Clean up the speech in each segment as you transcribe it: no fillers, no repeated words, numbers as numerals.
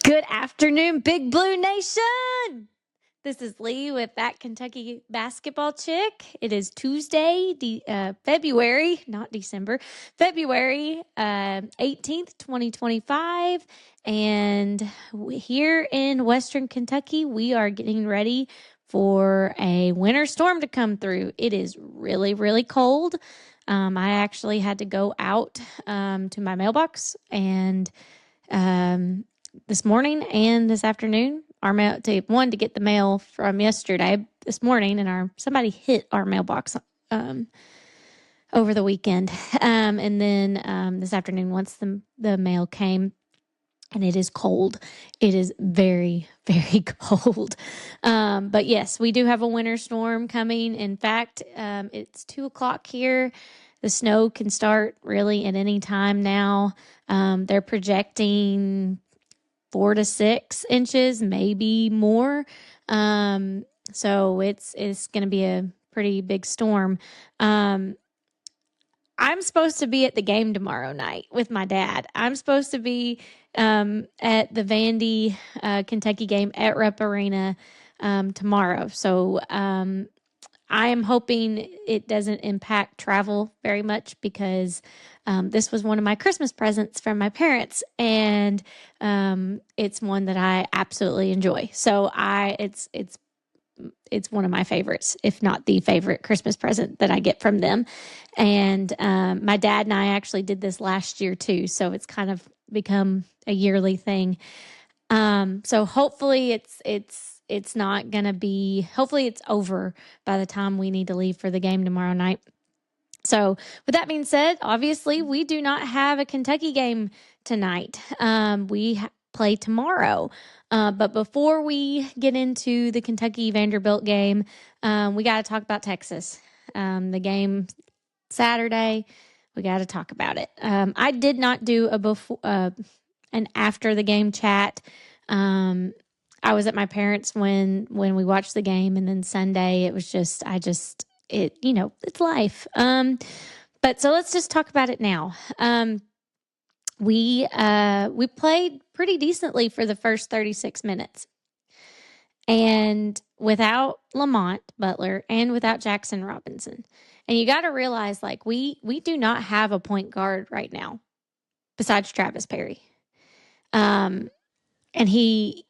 Good afternoon, Big Blue Nation. This is Lee with That Kentucky Basketball Chick. It is Tuesday, February, not December, February 18th, 2025. And here in Western Kentucky, we are getting ready for a winter storm to come through. It is really, really cold. I actually had to go out to my mailbox and this morning and this afternoon, our mail to get the mail from yesterday, this morning, and somebody hit our mailbox over the weekend, and then this afternoon, once the mail came, and it is cold. It is very, very cold. But yes, we do have a winter storm coming. In fact, it's 2:00 here. The snow can start really at any time now. They're projecting 4 to 6 inches, maybe more. So it's going to be a pretty big storm. I'm supposed to be at the game tomorrow night with my dad. I'm supposed to be at the Vandy Kentucky game at Rupp Arena tomorrow. So I am hoping it doesn't impact travel very much because this was one of my Christmas presents from my parents, and it's one that I absolutely enjoy. So it's one of my favorites, if not the favorite Christmas present that I get from them. And my dad and I actually did this last year too, so it's kind of become a yearly thing. So hopefully it's not going to be, hopefully it's over by the time we need to leave for the game tomorrow night. So with that being said, obviously we do not have a Kentucky game tonight. We play tomorrow. But before we get into the Kentucky Vanderbilt game, we got to talk about Texas. The game Saturday, we got to talk about it. I did not do a before an after the game chat. I was at my parents' when we watched the game, and then Sunday it was just it's life. But so let's just talk about it now. We played pretty decently for the first 36 minutes. And without Lamont Butler and without Jackson Robinson. And you got to realize, like, we do not have a point guard right now besides Travis Perry. And he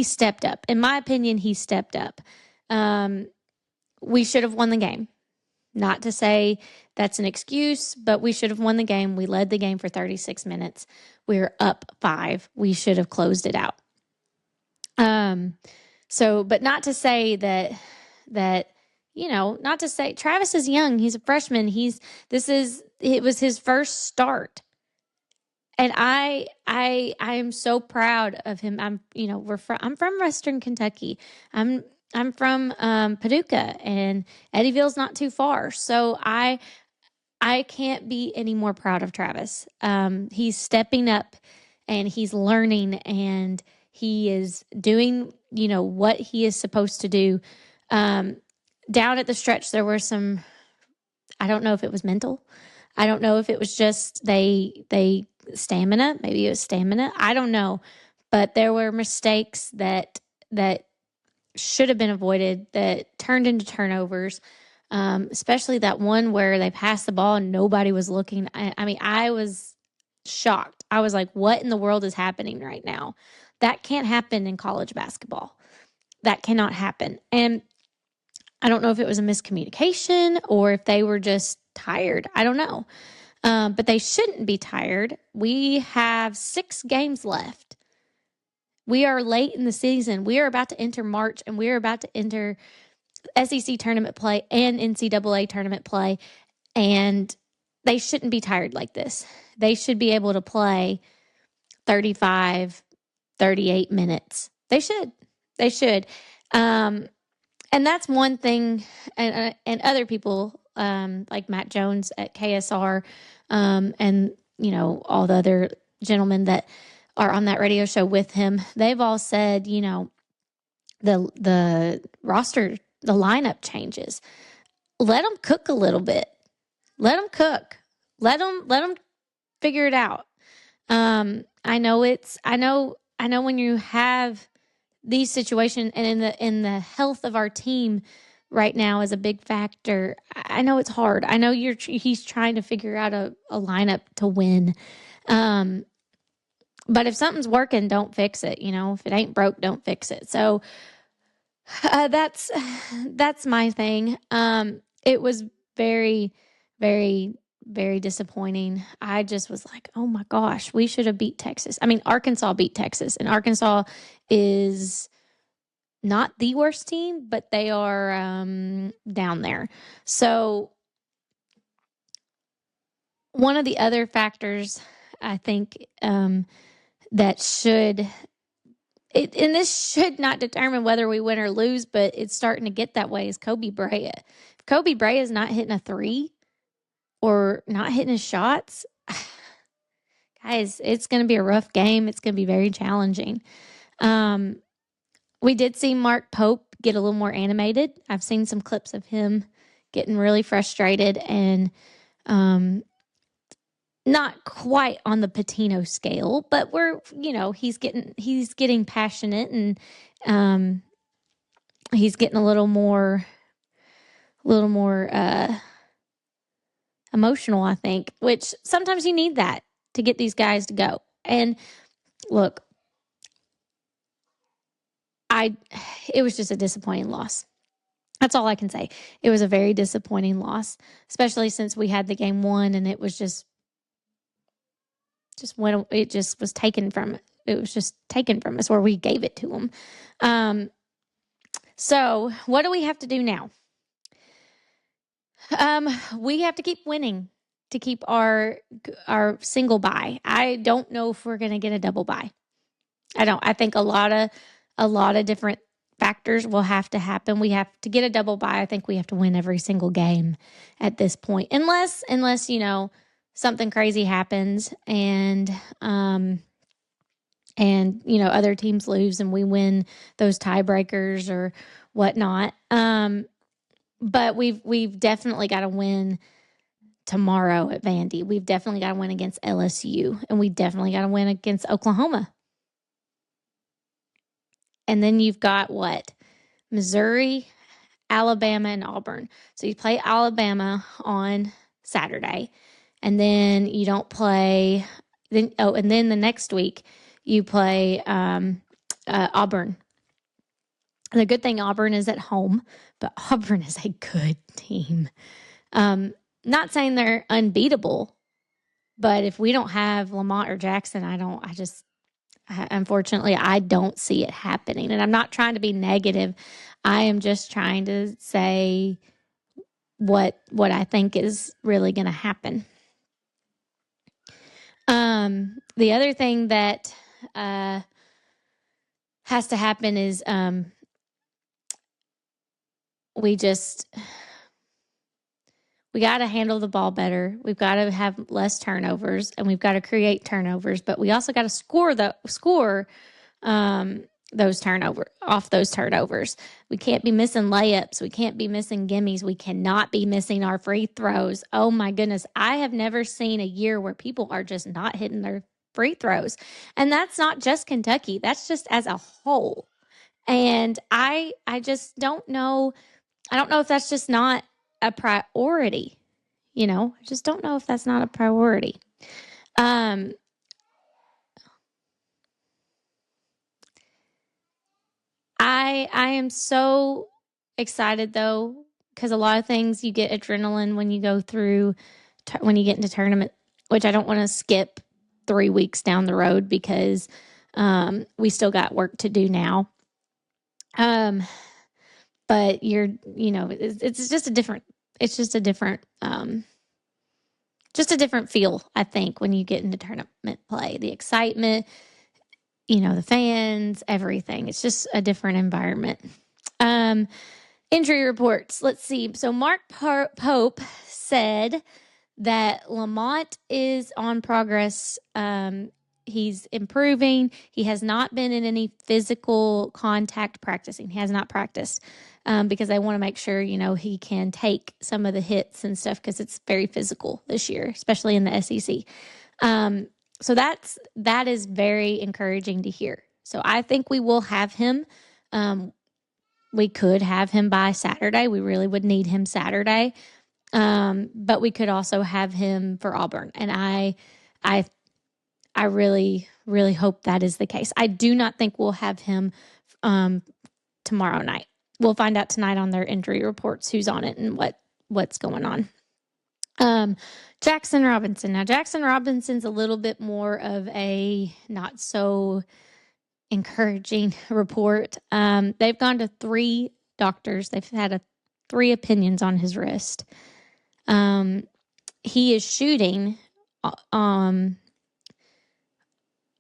stepped up. In my opinion, he stepped up. We should have won the game. Not to say that's an excuse, but we should have won the game. We led the game for 36 minutes. We were up 5. We should have closed it out. But not to say that, not to say Travis is young. He's a freshman. It was his first start. And I am so proud of him. I'm from Western Kentucky. I'm from Paducah, and Eddyville's not too far. So I can't be any more proud of Travis. He's stepping up, and he's learning, and he is doing, what he is supposed to do. Down at the stretch, there were some, I don't know if it was mental. I don't know if it was just they stamina. Maybe it was stamina. I don't know. But there were mistakes that should have been avoided that turned into turnovers, especially that one where they passed the ball and nobody was looking. I was shocked. I was like, what in the world is happening right now? That can't happen in college basketball. That cannot happen. And I don't know if it was a miscommunication or if they were just tired. I don't know. But they shouldn't be tired. We have 6 games left. We are late in the season. We are about to enter March, and we are about to enter SEC tournament play and NCAA tournament play, and they shouldn't be tired like this. They should be able to play 35, 38 minutes. They should. And that's one thing, and other people like Matt Jones at KSR, and all the other gentlemen that are on that radio show with him, they've all said, the roster, the lineup changes. Let them cook a little bit. Let them cook. Let them figure it out. I know when you have these situations, and in the health of our team right now is a big factor. I know it's hard. I know he's trying to figure out a lineup to win. Um, but if something's working, don't fix it. If it ain't broke, don't fix it. So that's my thing. It was very, very, very disappointing. I just was like, oh my gosh, we should have beat Texas. I mean, Arkansas beat Texas, and Arkansas is not the worst team, but they are down there. So one of the other factors I think that and this should not determine whether we win or lose, but it's starting to get that way, is Kobe Bryant. If Kobe Bryant is not hitting a three or not hitting his shots, guys, it's going to be a rough game. It's going to be very challenging. We did see Mark Pope get a little more animated. I've seen some clips of him getting really frustrated and not quite on the Patino scale, but he's getting passionate, and he's getting a little more emotional, I think, which sometimes you need that to get these guys to go. And look, it was just a disappointing loss. That's all I can say. It was a very disappointing loss, especially since we had the game won, and it was just when it just was taken from it was just taken from us, where we gave it to them. So what do we have to do now? We have to keep winning to keep our single bye. I don't know if we're going to get a double bye. I think a lot of different factors will have to happen. We have to get a double bye. I think we have to win every single game at this point, unless something crazy happens and other teams lose and we win those tiebreakers or whatnot. But we've definitely got to win tomorrow at Vandy. We've definitely got to win against LSU, and we definitely got to win against Oklahoma. And then you've got what? Missouri, Alabama, and Auburn. So you play Alabama on Saturday, and then you don't play. And then the next week you play Auburn. The good thing, Auburn is at home, but Auburn is a good team. Not saying they're unbeatable, but if we don't have Lamont or Jackson, unfortunately, I don't see it happening. And I'm not trying to be negative. I am just trying to say what I think is really going to happen. The other thing that has to happen is we got to handle the ball better. We've got to have less turnovers, and we've got to create turnovers. But we also got to score those turnovers. We can't be missing layups. We can't be missing gimmies. We cannot be missing our free throws. Oh my goodness. I have never seen a year where people are just not hitting their free throws. And that's not just Kentucky. That's just as a whole. And I just don't know. I don't know if that's just not a priority. I just don't know if that's not a priority. I am so excited though, because a lot of things you get adrenaline when you go through when you get into tournament, which I don't want to skip 3 weeks down the road because we still got work to do now. But it's just a different feel, I think, when you get into tournament play. The excitement, the fans, everything. It's just a different environment. Injury reports. Let's see. So Mark Pope said that Lamont is on progress. He's improving. He has not been in any physical contact practicing. He has not practiced because they want to make sure, he can take some of the hits and stuff because it's very physical this year, especially in the SEC. So that is very encouraging to hear. So I think we will have him. We could have him by Saturday. We really would need him Saturday. But we could also have him for Auburn. And I really, really hope that is the case. I do not think we'll have him tomorrow night. We'll find out tonight on their injury reports who's on it and what's going on. Jackson Robinson. Now, Jackson Robinson's a little bit more of a not so encouraging report. They've gone to 3 doctors. They've had 3 opinions on his wrist. He is shooting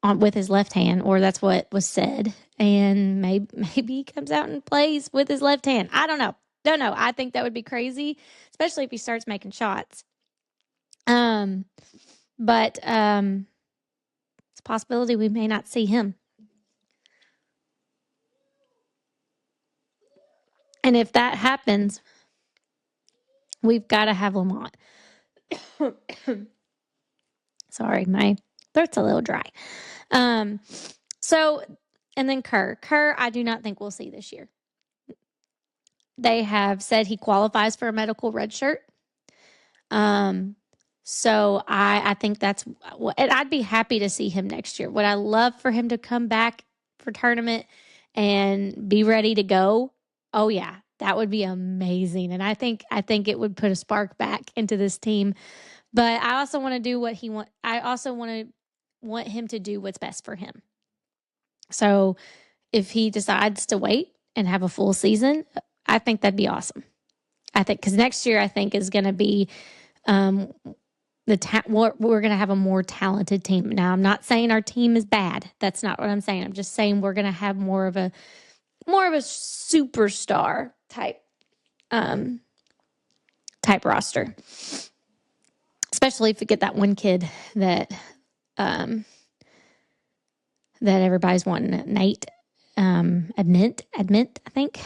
with his left hand, or that's what was said. And maybe he comes out and plays with his left hand. I don't know. I think that would be crazy, especially if he starts making shots. But it's a possibility we may not see him. And if that happens, we've got to have Lamont. Sorry, my throat's a little dry. So, and then Kerr. Kerr, I do not think we'll see this year. They have said he qualifies for a medical red shirt. So I think that's what, and I'd be happy to see him next year. Would I love for him to come back for tournament and be ready to go? Oh yeah, that would be amazing. And I think it would put a spark back into this team. But I also want to do what he want. I also want him to do what's best for him. So if he decides to wait and have a full season, I think that'd be awesome. I think because next year I think is going to be we're going to have a more talented team. Now I'm not saying our team is bad. That's not what I'm saying. I'm just saying we're going to have more of a superstar type roster. Especially if we get that one kid that everybody's wanting, Nate Admint, I think,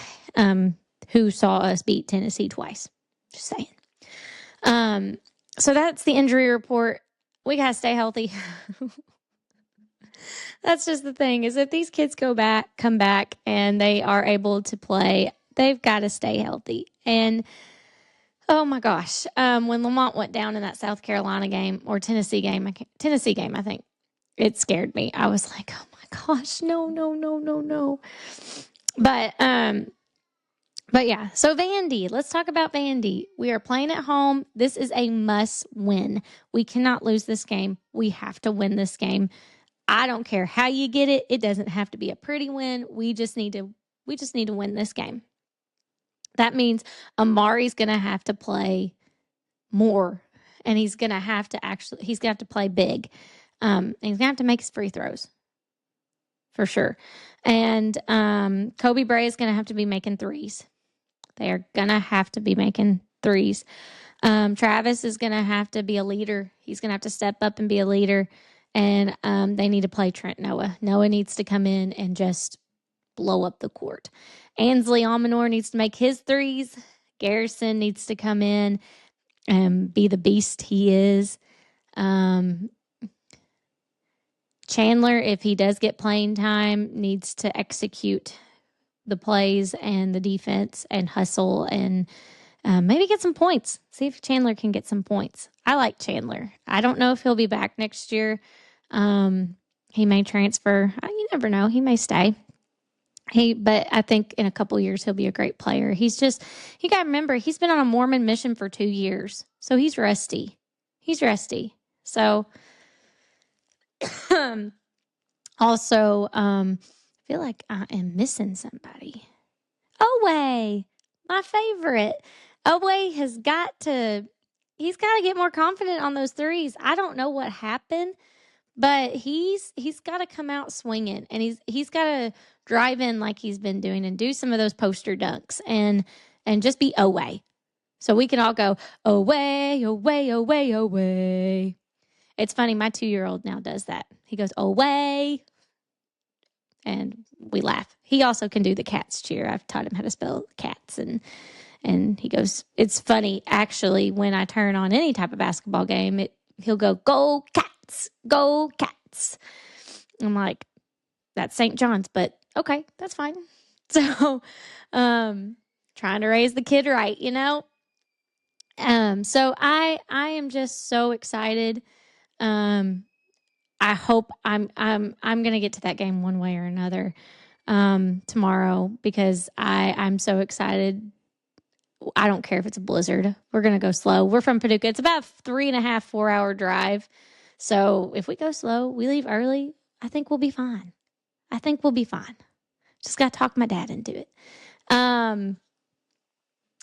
who saw us beat Tennessee twice. Just saying. So that's the injury report. We got to stay healthy. That's just the thing, is if these kids come back and they are able to play, they've got to stay healthy. And oh my gosh, when Lamont went down in that South Carolina game or Tennessee game, I think, it scared me. I was like, oh my gosh, no. But yeah, so Vandy, let's talk about Vandy. We are playing at home. This is a must win. We cannot lose this game. We have to win this game. I don't care how you get it. It doesn't have to be a pretty win. We just need to win this game. That means Amari's going to have to play more, and he's going to have to play big. And he's going to have to make his free throws for sure. And Kobe Bray is going to have to be making threes. They are going to have to be making threes. Travis is going to have to be a leader. He's going to have to step up and be a leader. And they need to play Trent Noah. Noah needs to come in and just blow up the court. Ansley Almanor needs to make his threes. Garrison needs to come in and be the beast he is. Chandler, if he does get playing time, needs to execute the plays and the defense and hustle and maybe get some points. See if Chandler can get some points. I like Chandler. I don't know if he'll be back next year. He may transfer. You never know. He may stay. But I think in a couple years he'll be a great player. You got to remember, he's been on a Mormon mission for 2 years. So he's rusty. So also, I feel like I am missing somebody. Owe, my favorite. Owe he's got to get more confident on those threes. I don't know what happened, but he's got to come out swinging, and he's got to drive in like he's been doing and do some of those poster dunks and just be Owe. So we can all go, Owe. It's funny, my 2-year-old now does that. He goes, Owe. And we laugh. He also can do the cats cheer. I've taught him how to spell cats. And he goes, it's funny, actually, when I turn on any type of basketball game, he'll go, go Cats. Cats. Go Cats. I'm like, that's St. John's, but okay, that's fine. So, trying to raise the kid right, you know? So I am just so excited. I hope I'm going to get to that game one way or another, tomorrow, because I'm so excited. I don't care if it's a blizzard. We're going to go slow. We're from Paducah. It's about 3.5, 4 hour drive. So if we go slow, we leave early, I think we'll be fine. Just got to talk my dad into it.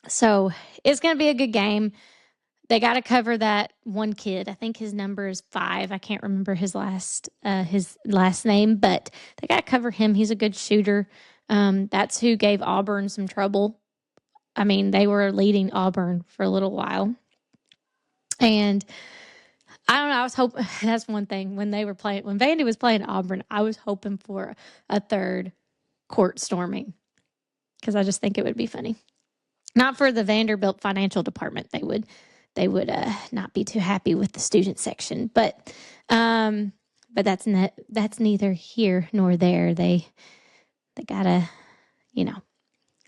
So it's going to be a good game. They got to cover that one kid. I think his number is 5. I can't remember his last name, but they got to cover him. He's a good shooter. That's who gave Auburn some trouble. I mean, they were leading Auburn for a little while. And I don't know. I was hoping that's one thing when Vandy was playing Auburn, I was hoping for a third court storming because I just think it would be funny. Not for the Vanderbilt financial department. They would not be too happy with the student section, but that's neither here nor there. They gotta,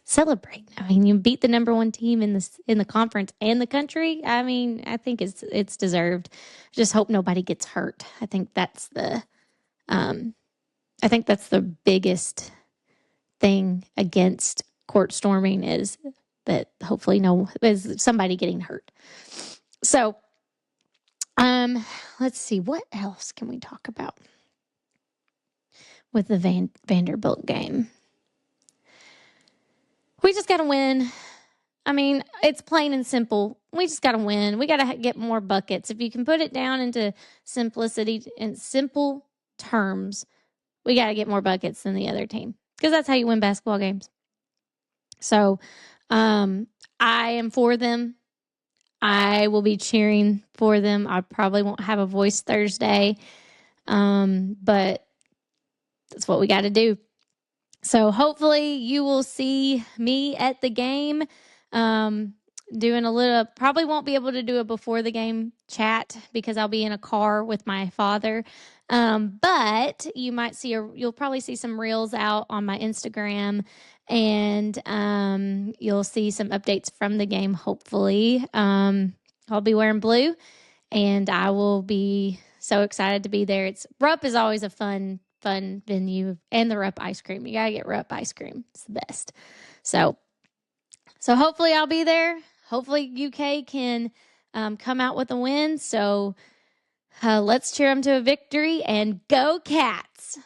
celebrate. I mean, you beat the number 1 team in the conference and the country. I mean, I think it's deserved. Just hope nobody gets hurt. I think that's the biggest thing against court storming is that hopefully is somebody getting hurt. So, let's see, what else can we talk about with the Vanderbilt game? We just got to win. I mean, it's plain and simple. We just got to win. We got to get more buckets. If you can put it down into simplicity and simple terms, we got to get more buckets than the other team because that's how you win basketball games. So, I am for them. I will be cheering for them. I probably won't have a voice Thursday, but that's what we got to do. So hopefully you will see me at the game, doing a little, probably won't be able to do a before the game chat because I'll be in a car with my father. But you'll probably see some reels out on my Instagram and, you'll see some updates from the game. Hopefully, I'll be wearing blue and I will be so excited to be there. Rupp is always a fun venue, and the Rupp ice cream. You gotta get Rupp ice cream. It's the best. So hopefully I'll be there. Hopefully UK can come out with a win. So let's cheer them to a victory and go Cats.